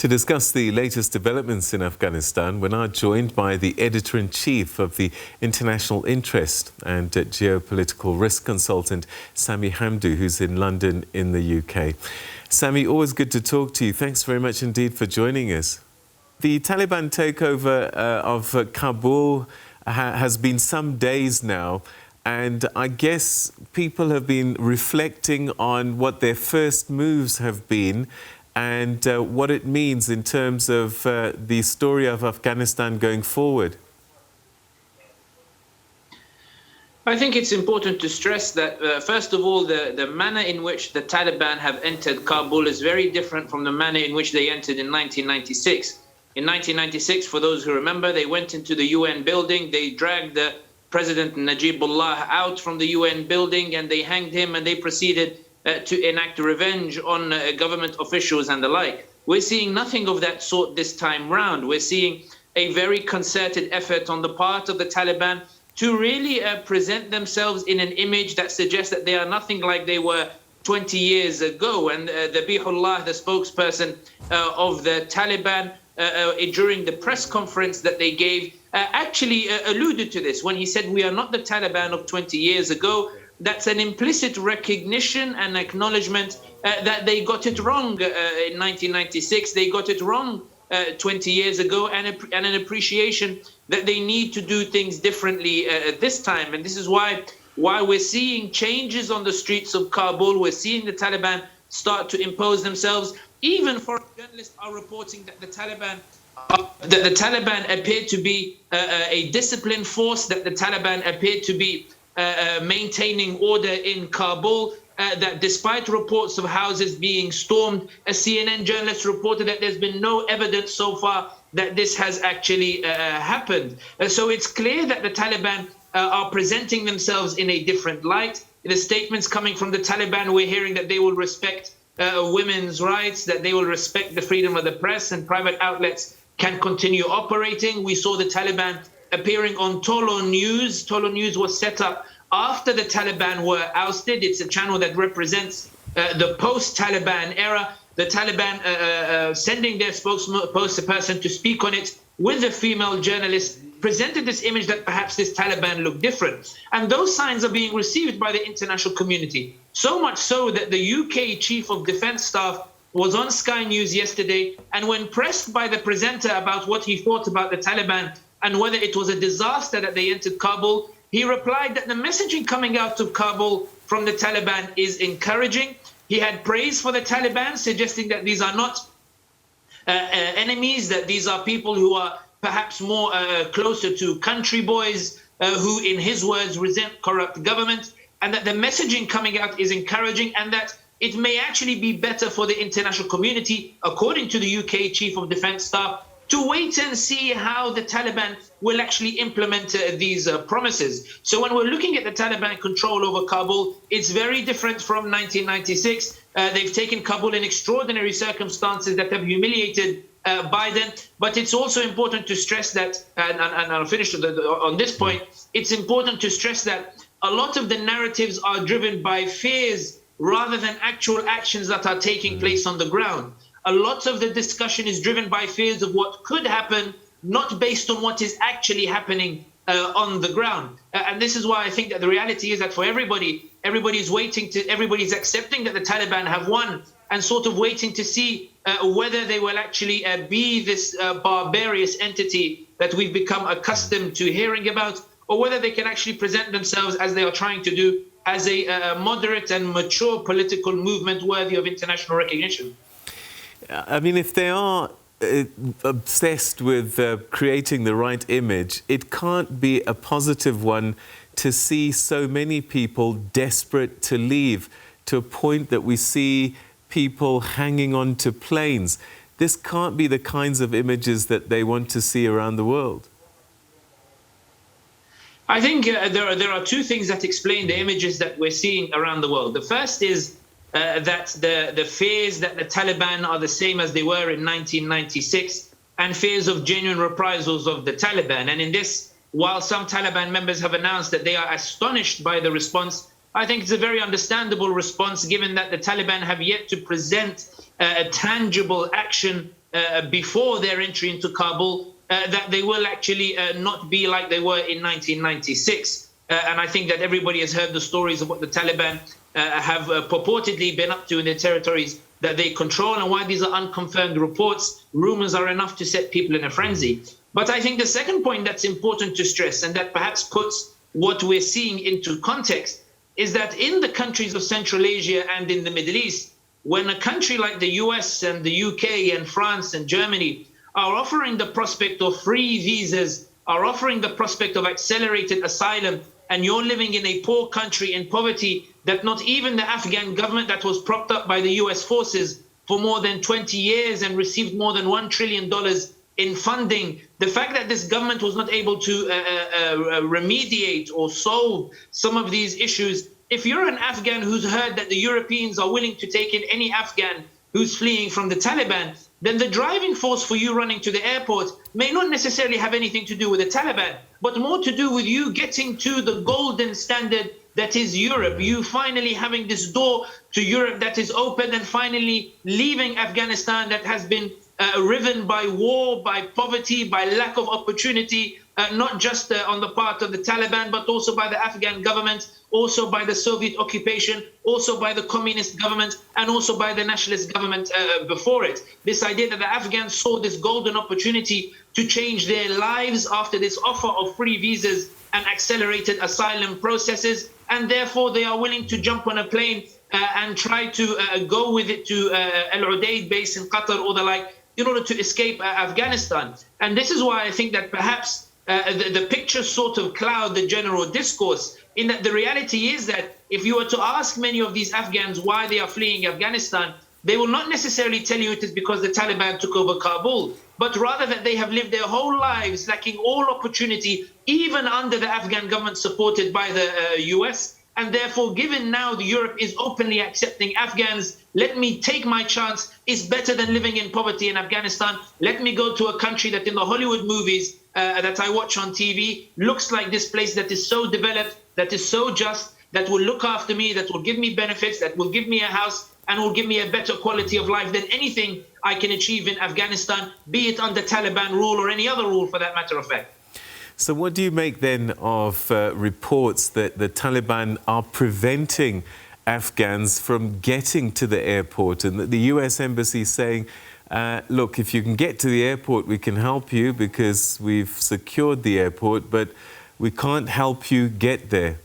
To discuss the latest developments in Afghanistan, we're now joined by the editor-in-chief of the International Interest and Geopolitical Risk consultant, Sami Hamdi, who's in London in the UK. Sami, always good to talk to you. Thanks very much indeed for joining us. The Taliban takeover of Kabul has been some days now, and I guess people have been reflecting on what their first moves have been and what it means in terms of the story of Afghanistan going forward. I think it's important to stress that, first of all, the manner in which the Taliban have entered Kabul is very different from the manner in which they entered in 1996. In 1996, for those who remember, they went into the UN building, they dragged President Najibullah out from the UN building and they hanged him, and they proceeded to enact revenge on government officials and the like. We're seeing nothing of that sort this time round. We're seeing a very concerted effort on the part of the Taliban to really present themselves in an image that suggests that they are nothing like they were 20 years ago. And Zabihullah, the spokesperson of the Taliban, during the press conference that they gave, actually alluded to this when he said, "We are not the Taliban of 20 years ago." That's an implicit recognition and acknowledgement that they got it wrong in 1996. They got it wrong 20 years ago, and an appreciation that they need to do things differently this time. And this is why we're seeing changes on the streets of Kabul. We're seeing the Taliban start to impose themselves. Even foreign journalists are reporting that the Taliban appear to be a disciplined force, that the Taliban appear to be maintaining order in Kabul, that despite reports of houses being stormed, a CNN journalist reported that there's been no evidence so far that this has actually happened. So it's clear that the Taliban are presenting themselves in a different light. In the statements coming from the Taliban, we're hearing that they will respect women's rights, that they will respect the freedom of the press, and private outlets can continue operating. We saw the Taliban appearing on Tolo News. Tolo News was set up after the Taliban were ousted. It's a channel that represents the post-Taliban era. The Taliban sending their spokesperson to speak on it with a female journalist presented this image that perhaps this Taliban looked different. And those signs are being received by the international community. So much so that the UK Chief of Defence Staff was on Sky News yesterday, and when pressed by the presenter about what he thought about the Taliban and whether it was a disaster that they entered Kabul, he replied that the messaging coming out of Kabul from the Taliban is encouraging. He had praise for the Taliban, suggesting that these are not enemies, that these are people who are perhaps more closer to country boys who, in his words, resent corrupt government, and that the messaging coming out is encouraging, and that it may actually be better for the international community, according to the UK Chief of Defence Staff, to wait and see how the Taliban will actually implement these promises. So when we're looking at the Taliban control over Kabul, it's very different from 1996. They've taken Kabul in extraordinary circumstances that have humiliated Biden. But it's also important to stress that, and I'll finish on this point, it's important to stress that a lot of the narratives are driven by fears rather than actual actions that are taking place on the ground. A lot of the discussion is driven by fears of what could happen, not based on what is actually happening on the ground. And this is why I think that the reality is that for everybody's accepting that the Taliban have won, and sort of waiting to see whether they will actually be this barbarous entity that we've become accustomed to hearing about, or whether they can actually present themselves, as they are trying to do, as a moderate and mature political movement worthy of international recognition. I mean, if they are obsessed with creating the right image, it can't be a positive one to see so many people desperate to leave, to a point that we see people hanging on to planes. This can't be the kinds of images that they want to see around the world. I think there are two things that explain the images that we're seeing around the world. The first is that the fears that the Taliban are the same as they were in 1996, and fears of genuine reprisals of the Taliban. And in this, while some Taliban members have announced that they are astonished by the response, I think it's a very understandable response, given that the Taliban have yet to present a tangible action before their entry into Kabul, that they will actually not be like they were in 1996. And I think that everybody has heard the stories of what the Taliban have purportedly been up to in their territories that they control, and why these are unconfirmed reports. Rumors are enough to set people in a frenzy. But I think the second point that's important to stress, and that perhaps puts what we're seeing into context, is that in the countries of Central Asia and in the Middle East, when a country like the US and the UK and France and Germany are offering the prospect of free visas, are offering the prospect of accelerated asylum, and you're living in a poor country in poverty that not even the Afghan government that was propped up by the US forces for more than 20 years and received more than $1 trillion in funding, the fact that this government was not able to remediate or solve some of these issues. If you're an Afghan who's heard that the Europeans are willing to take in any Afghan who's fleeing from the Taliban, then the driving force for you running to the airport may not necessarily have anything to do with the Taliban, but more to do with you getting to the golden standard that is Europe, you finally having this door to Europe that is open, and finally leaving Afghanistan that has been riven by war, by poverty, by lack of opportunity, not just on the part of the Taliban, but also by the Afghan government, also by the Soviet occupation, also by the communist government, and also by the nationalist government before it. This idea that the Afghans saw this golden opportunity to change their lives after this offer of free visas and accelerated asylum processes, and therefore they are willing to jump on a plane and try to go with it to Al Udeid base in Qatar or the like, in order to escape Afghanistan. And this is why I think that perhaps the pictures sort of cloud the general discourse, in that the reality is that if you were to ask many of these Afghans why they are fleeing Afghanistan, they will not necessarily tell you it is because the Taliban took over Kabul, but rather that they have lived their whole lives lacking all opportunity, even under the Afghan government supported by the US. And therefore, given now Europe is openly accepting Afghans, let me take my chance. It's better than living in poverty in Afghanistan. Let me go to a country that in the Hollywood movies that I watch on TV looks like this place that is so developed, that is so just, that will look after me, that will give me benefits, that will give me a house, and will give me a better quality of life than anything I can achieve in Afghanistan, be it under Taliban rule or any other rule for that matter of fact. So what do you make then of reports that the Taliban are preventing Afghans from getting to the airport, and that the US Embassy is saying, look, if you can get to the airport, we can help you because we've secured the airport, but we can't help you get there?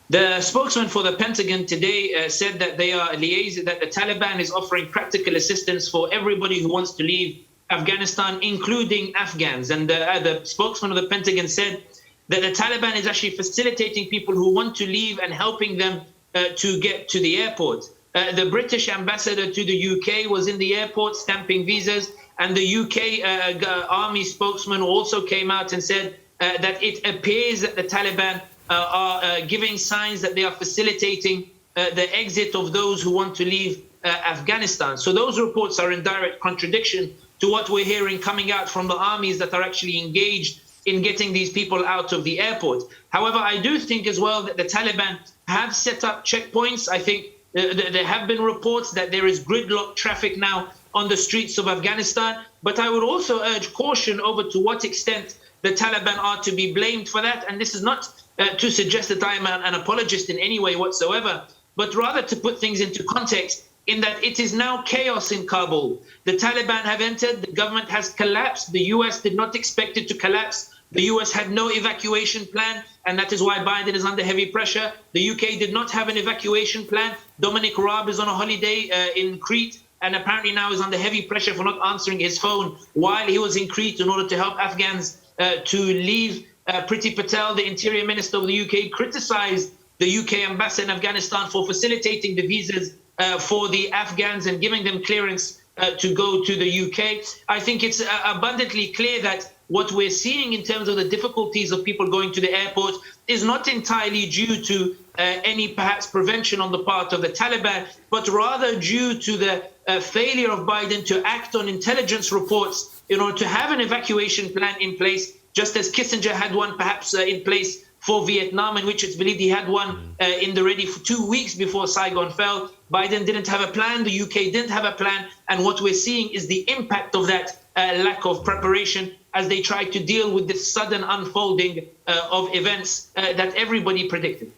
The spokesman for the Pentagon today said that they are liaising, that the Taliban is offering practical assistance for everybody who wants to leave Afghanistan, including Afghans. And the spokesman of the Pentagon said that the Taliban is actually facilitating people who want to leave and helping them to get to the airport. The British ambassador to the UK was in the airport stamping visas, and the UK army spokesman also came out and said that it appears that the Taliban are giving signs that they are facilitating the exit of those who want to leave Afghanistan. So those reports are in direct contradiction to what we're hearing coming out from the armies that are actually engaged in getting these people out of the airport. However, I do think as well that the Taliban have set up checkpoints. I think there have been reports that there is gridlock traffic now on the streets of Afghanistan. But I would also urge caution over to what extent the Taliban are to be blamed for that. And this is not to suggest that I am an apologist in any way whatsoever, but rather to put things into context, in that it is now chaos in Kabul. The Taliban have entered, the government has collapsed. The US did not expect it to collapse. The US had no evacuation plan, and that is why Biden is under heavy pressure. The UK did not have an evacuation plan. Dominic Raab is on a holiday in Crete, and apparently now is under heavy pressure for not answering his phone while he was in Crete in order to help Afghans to leave. Priti Patel, the Interior Minister of the UK, criticized the UK ambassador in Afghanistan for facilitating the visas for the Afghans and giving them clearance to go to the UK. I think it's abundantly clear that what we're seeing in terms of the difficulties of people going to the airport is not entirely due to any perhaps prevention on the part of the Taliban, but rather due to the failure of Biden to act on intelligence reports in order to have an evacuation plan in place, just as Kissinger had one perhaps in place for Vietnam, in which it's believed he had one in the ready for 2 weeks before Saigon fell. Biden didn't have a plan. The UK didn't have a plan. And what we're seeing is the impact of that lack of preparation as they try to deal with this sudden unfolding of events that everybody predicted.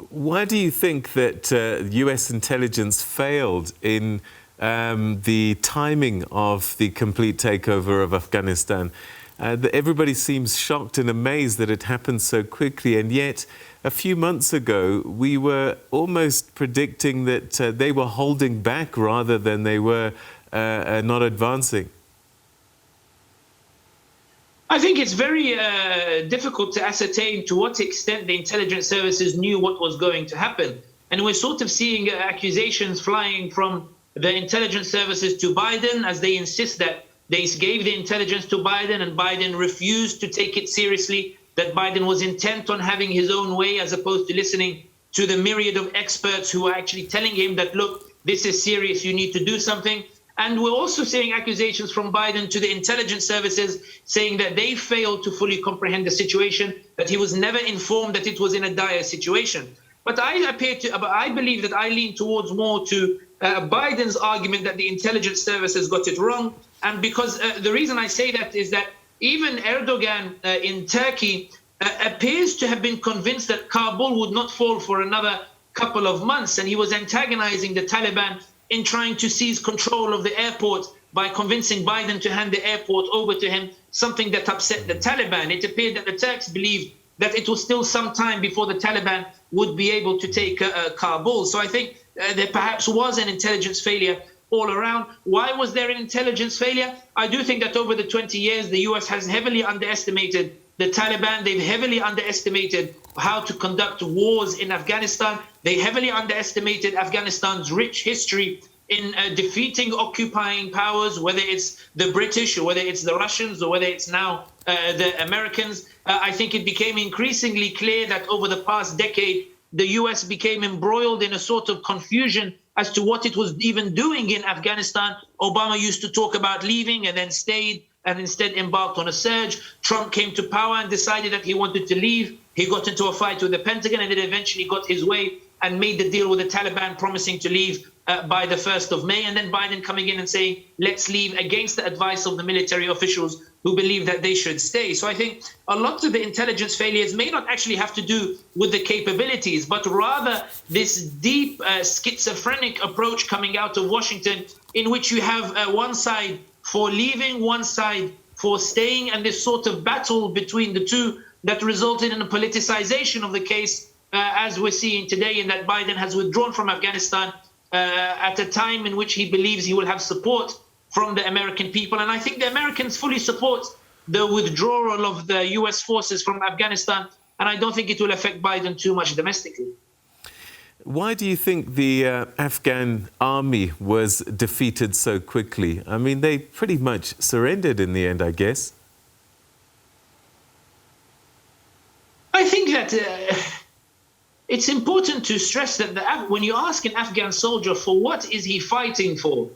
Why do you think that US intelligence failed in the timing of the complete takeover of Afghanistan? Everybody seems shocked and amazed that it happened so quickly, and yet a few months ago we were almost predicting that they were holding back rather than they were not advancing. I think it's very difficult to ascertain to what extent the intelligence services knew what was going to happen. And we're sort of seeing accusations flying from the intelligence services to Biden as they insist that they gave the intelligence to Biden and Biden refused to take it seriously, that Biden was intent on having his own way as opposed to listening to the myriad of experts who are actually telling him that, look, this is serious, you need to do something. And we're also seeing accusations from Biden to the intelligence services saying that they failed to fully comprehend the situation, that he was never informed that it was in a dire situation. But I believe that I lean towards more to Biden's argument that the intelligence services got it wrong. And because the reason I say that is that even Erdogan in Turkey appears to have been convinced that Kabul would not fall for another couple of months. And he was antagonizing the Taliban in trying to seize control of the airport by convincing Biden to hand the airport over to him, something that upset the Taliban. It appeared that the Turks believed that it was still some time before the Taliban would be able to take Kabul. So I think there perhaps was an intelligence failure all around. Why was there an intelligence failure? I do think that over the 20 years, the US has heavily underestimated the Taliban. They've heavily underestimated how to conduct wars in Afghanistan. They heavily underestimated Afghanistan's rich history in defeating occupying powers, whether it's the British or whether it's the Russians or whether it's now the Americans. I think it became increasingly clear that over the past decade, the US became embroiled in a sort of confusion as to what it was even doing in Afghanistan. Obama used to talk about leaving and then stayed and instead embarked on a surge. Trump came to power and decided that he wanted to leave. He got into a fight with the Pentagon and then eventually got his way and made the deal with the Taliban, promising to leave by the 1st of May. And then Biden coming in and saying, let's leave, against the advice of the military officials who believe that they should stay. So I think a lot of the intelligence failures may not actually have to do with the capabilities, but rather this deep schizophrenic approach coming out of Washington, in which you have one side for leaving, one side for staying, and this sort of battle between the two that resulted in a politicization of the case, as we're seeing today, in that Biden has withdrawn from Afghanistan at a time in which he believes he will have support from the American people. And I think the Americans fully support the withdrawal of the US forces from Afghanistan, and I don't think it will affect Biden too much domestically. Why do you think the Afghan army was defeated so quickly? I mean, they pretty much surrendered in the end, I guess. I think that it's important to stress that when you ask an Afghan soldier for what is he fighting for,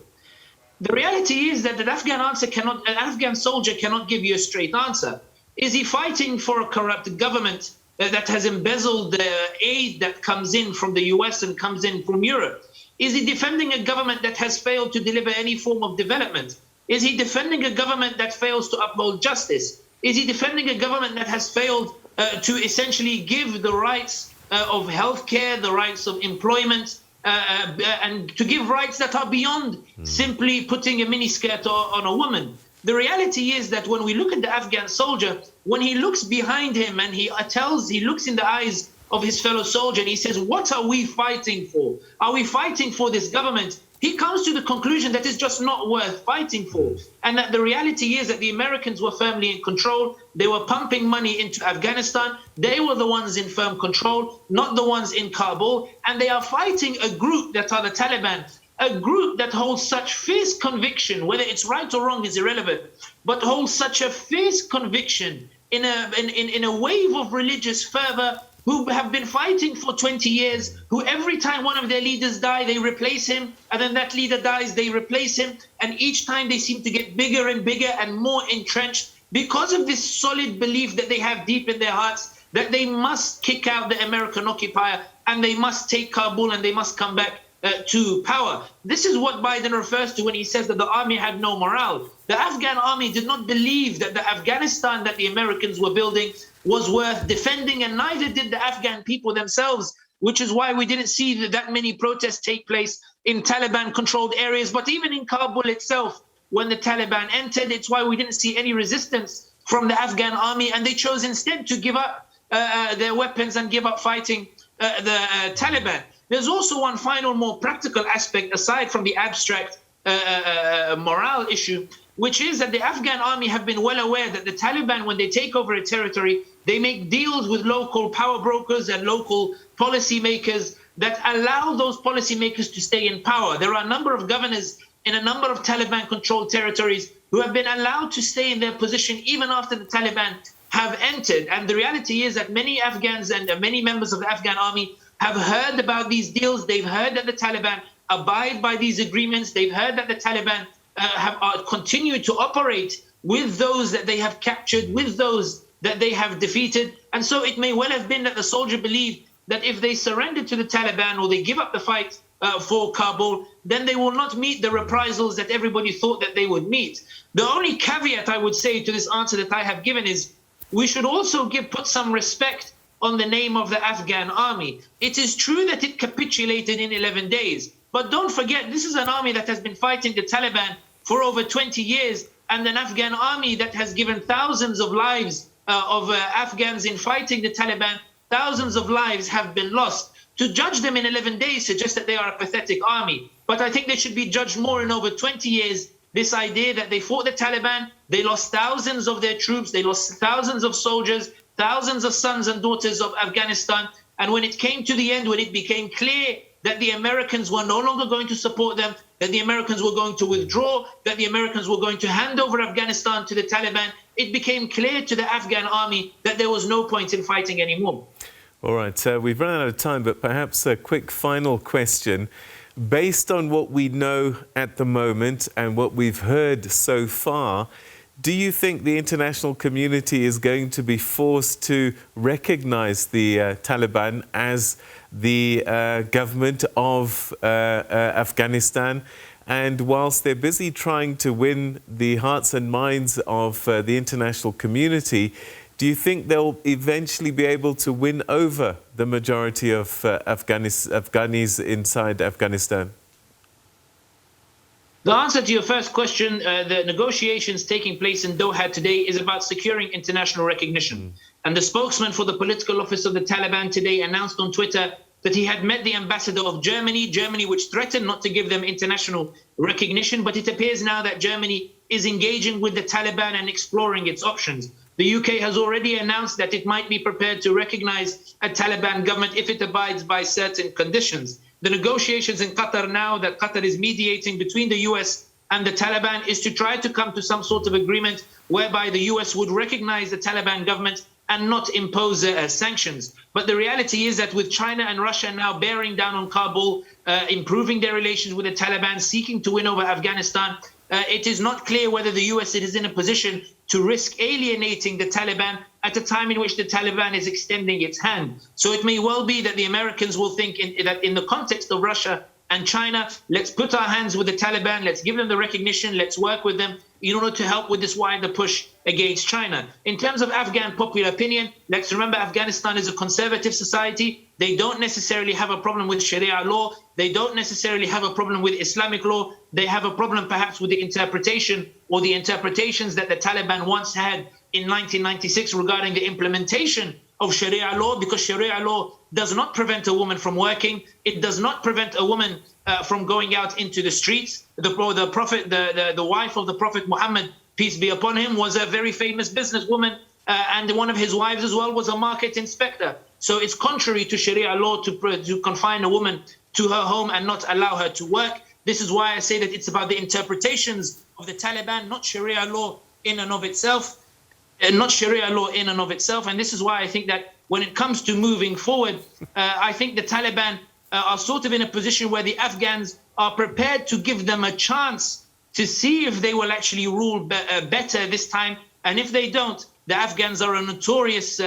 the reality is that an Afghan soldier cannot give you a straight answer. Is he fighting for a corrupt government that has embezzled the aid that comes in from the US and comes in from Europe? Is he defending a government that has failed to deliver any form of development? Is he defending a government that fails to uphold justice? Is he defending a government that has failed to essentially give the rights of healthcare, the rights of employment, and to give rights that are beyond simply putting a miniskirt on a woman? The reality is that when we look at the Afghan soldier, when he looks behind him and he looks in the eyes of his fellow soldier and he says, what are we fighting for? Are we fighting for this government? He comes to the conclusion that it's just not worth fighting for. And that the reality is that the Americans were firmly in control. They were pumping money into Afghanistan. They were the ones in firm control, not the ones in Kabul. And they are fighting a group that are the Taliban, a group that holds such fierce conviction, whether it's right or wrong is irrelevant, but holds such a fierce conviction in a wave of religious fervor, who have been fighting for 20 years, who every time one of their leaders die, they replace him, and then that leader dies, they replace him, and each time they seem to get bigger and bigger and more entrenched because of this solid belief that they have deep in their hearts that they must kick out the American occupier and they must take Kabul and they must come back to power. This is what Biden refers to when he says that the army had no morale. The Afghan army did not believe that the Afghanistan that the Americans were building was worth defending, and neither did the Afghan people themselves, which is why we didn't see that many protests take place in Taliban-controlled areas. But even in Kabul itself, when the Taliban entered, it's why we didn't see any resistance from the Afghan army, and they chose instead to give up their weapons and give up fighting the Taliban. There's also one final, more practical aspect aside from the abstract morale issue, which is that the Afghan army have been well aware that the Taliban, when they take over a territory, they make deals with local power brokers and local policymakers that allow those policymakers to stay in power. There are a number of governors in a number of Taliban-controlled territories who have been allowed to stay in their position even after the Taliban have entered. And the reality is that many Afghans and many members of the Afghan army have heard about these deals. They've heard that the Taliban abide by these agreements. They've heard that the Taliban have continued to operate with those that they have captured, with those that they have defeated. And so it may well have been that the soldier believed that if they surrender to the Taliban or they give up the fight for Kabul, then they will not meet the reprisals that everybody thought that they would meet. The only caveat I would say to this answer that I have given is we should also put some respect on the name of the Afghan army. It is true that it capitulated in 11 days, but don't forget, this is an army that has been fighting the Taliban for over 20 years, and an Afghan army that has given thousands of lives of Afghans in fighting the Taliban. Thousands of lives have been lost. To judge them in 11 days suggests that they are a pathetic army, but I think they should be judged more in over 20 years. This idea that they fought the Taliban, they lost thousands of their troops, they lost thousands of soldiers, thousands of sons and daughters of Afghanistan. And when it came to the end, when it became clear that the Americans were no longer going to support them, that the Americans were going to withdraw, that the Americans were going to hand over Afghanistan to the Taliban, it became clear to the Afghan army that there was no point in fighting anymore. All right, we've run out of time, but perhaps a quick final question. Based on what we know at the moment and what we've heard so far, do you think the international community is going to be forced to recognize the Taliban as the government of Afghanistan? And whilst they're busy trying to win the hearts and minds of the international community, do you think they'll eventually be able to win over the majority of Afghanis inside Afghanistan? The answer to your first question, the negotiations taking place in Doha today is about securing international recognition. And the spokesman for the political office of the Taliban today announced on Twitter that he had met the ambassador of Germany, which threatened not to give them international recognition. But it appears now that Germany is engaging with the Taliban and exploring its options. The UK has already announced that it might be prepared to recognize a Taliban government if it abides by certain conditions. The negotiations in Qatar now that Qatar is mediating between the US and the Taliban is to try to come to some sort of agreement whereby the US would recognize the Taliban government and not impose sanctions. But the reality is that with China and Russia now bearing down on Kabul, improving their relations with the Taliban, seeking to win over Afghanistan, it is not clear whether the US is in a position to risk alienating the Taliban at a time in which the Taliban is extending its hand. So it may well be that the Americans will think that in the context of Russia and China, let's put our hands with the Taliban, let's give them the recognition, let's work with them in order to help with this wider push against China. In terms of Afghan popular opinion, let's remember Afghanistan is a conservative society. They don't necessarily have a problem with Sharia law. They don't necessarily have a problem with Islamic law. They have a problem perhaps with the interpretation or the interpretations that the Taliban once had in 1996 regarding the implementation of Sharia law, because Sharia law does not prevent a woman from working. It does not prevent a woman from going out into the streets. The wife of the Prophet Muhammad, peace be upon him, was a very famous businesswoman, and one of his wives as well was a market inspector. So it's contrary to Sharia law to confine a woman to her home and not allow her to work. This is why I say that it's about the interpretations of the Taliban, not Sharia law in and of itself. And this is why I think that when it comes to moving forward, I think the Taliban are sort of in a position where the Afghans are prepared to give them a chance to see if they will actually rule better this time. And if they don't, The Afghans are a notorious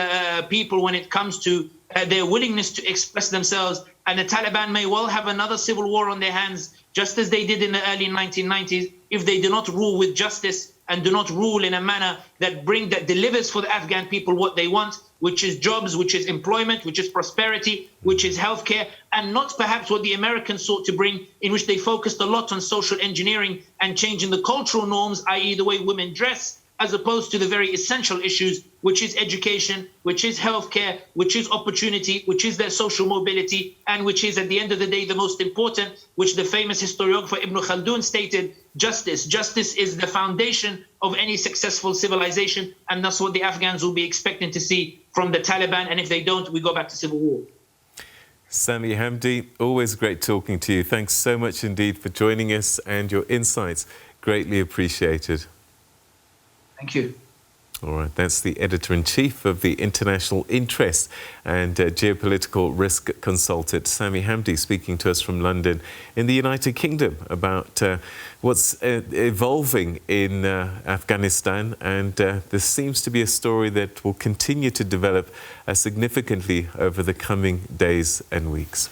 people when it comes to their willingness to express themselves, and the Taliban may well have another civil war on their hands, just as they did in the early 1990s, if they do not rule with justice and do not rule in a manner that delivers for the Afghan people what they want, which is jobs, which is employment, which is prosperity, which is healthcare, and not perhaps what the Americans sought to bring, in which they focused a lot on social engineering and changing the cultural norms, i.e. the way women dress, as opposed to the very essential issues, which is education, which is healthcare, which is opportunity, which is their social mobility, and which is, at the end of the day, the most important, which the famous historiographer Ibn Khaldun stated, justice. Justice is the foundation of any successful civilization, and that's what the Afghans will be expecting to see from the Taliban, and if they don't, we go back to civil war. Sami Hamdi, always great talking to you. Thanks so much indeed for joining us, and your insights greatly appreciated. Thank you. All right, that's the editor-in-chief of the International Interest and Geopolitical Risk Consultant, Sami Hamdi, speaking to us from London in the United Kingdom about what's evolving in Afghanistan. And this seems to be a story that will continue to develop significantly over the coming days and weeks.